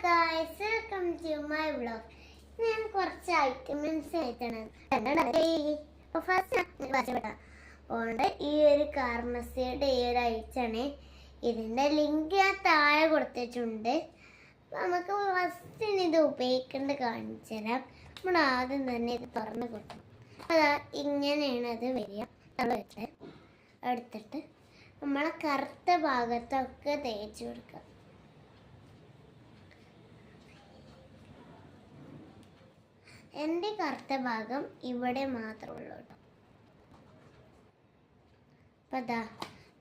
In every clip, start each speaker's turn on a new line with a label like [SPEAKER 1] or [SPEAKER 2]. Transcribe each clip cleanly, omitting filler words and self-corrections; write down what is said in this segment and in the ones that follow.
[SPEAKER 1] guys, welcome to my vlog. ഞാൻ കുറച്ച് items ആയിട്ടാണ് അതുകൊണ്ട് ഈ ഒരു കാർമസിയുടെ ഈ ഒരു ഐറ്റാണ്. ഇതിൻ്റെ ലിങ്ക് ഞാൻ താഴെ കൊടുത്തിട്ടുണ്ട്. നമുക്ക് ഫസ്റ്റ് ഇത് ഉപയോഗിക്കേണ്ട കാണിച്ചു തരാം. നമ്മൾ ആദ്യം തന്നെ ഇത് തുറന്ന് കൊടുക്കും. അതാ ഇങ്ങനെയാണ് അത് വരിക. എടുത്തിട്ട് നമ്മളെ കറുത്ത ഭാഗത്തൊക്കെ തേച്ച് കൊടുക്കുക. എൻ്റെ കറുത്ത ഭാഗം ഇവിടെ മാത്രമേ ഉള്ളൂ കേട്ടോ. അപ്പം അതാ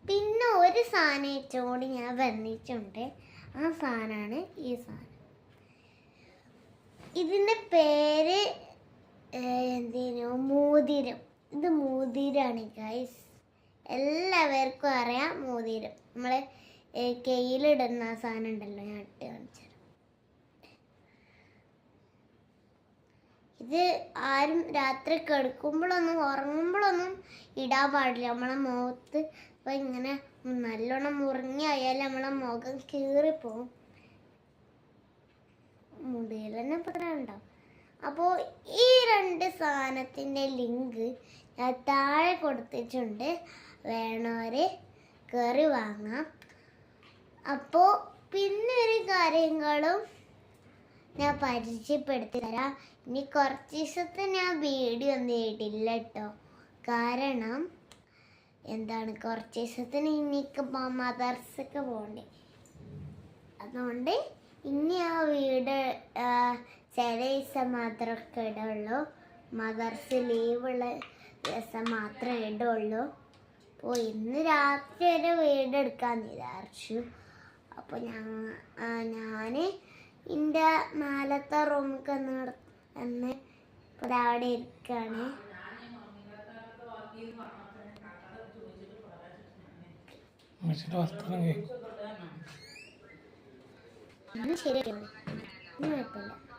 [SPEAKER 1] പിന്നെ ഒരു സാധനം ഇച്ചുകൂടി ഞാൻ വന്നിട്ടുണ്ട്. ആ സാധനമാണ് ഈ സാധനം. ഇതിൻ്റെ പേര് മോതിരം. ഇത് മോതിരാണ് ഗൈസ്. എല്ലാവർക്കും അറിയാം മോതിരം. നമ്മൾ കയ്യിലിടുന്ന ആ സാധനം ഉണ്ടല്ലോ, ഞാൻ ഇട്ട് കാണിച്ചു. ഇത് ആരും രാത്രി കിടക്കുമ്പോഴൊന്നും ഉറങ്ങുമ്പോഴൊന്നും ഇടാൻ പാടില്ല. നമ്മളെ മുഖത്ത് ഇപ്പോൾ ഇങ്ങനെ നല്ലോണം മുറിഞ്ഞായാൽ നമ്മളെ മുഖം കീറിപ്പോവും. മുടിയിൽ തന്നെ ഉണ്ടാവും. അപ്പോൾ ഈ രണ്ട് സാധനത്തിൻ്റെ ലിങ്ക് ഞാൻ താഴെ കൊടുത്തിട്ടുണ്ട്. വേണവർ കയറി വാങ്ങാം. അപ്പോൾ പിന്നെ ഒരു കാര്യങ്ങളും ഞാൻ പരിചയപ്പെടുത്തി തരാം. ഇനി കുറച്ച് ദിവസത്തെ ഞാൻ വീഡിയോ ഒന്നും ഇടില്ല കേട്ടോ. കാരണം എന്താണ്, കുറച്ച് ദിവസത്തിന് എനിക്ക് മദർസൊക്കെ പോകണ്ടേ. അതുകൊണ്ട് ഇനി ആ വീട് ചില ദിവസം മാത്രമൊക്കെ ഇടുള്ളൂ. മദർസ ലീവുള്ള ദിവസം മാത്രമേ ഇടുള്ളൂ. അപ്പോൾ ഇന്ന് രാത്രി വരെ വീടെടുക്കാമെന്ന് വിചാരിച്ചു. അപ്പോൾ ഞാൻ എൻ്റെ നാലത്തെ റൂമൊക്കെ എന്ന് ഇപ്പോൾ അവിടെ ഇരിക്കുകയാണ്. ശരിയാക്കില്ല, കുഴപ്പമില്ല.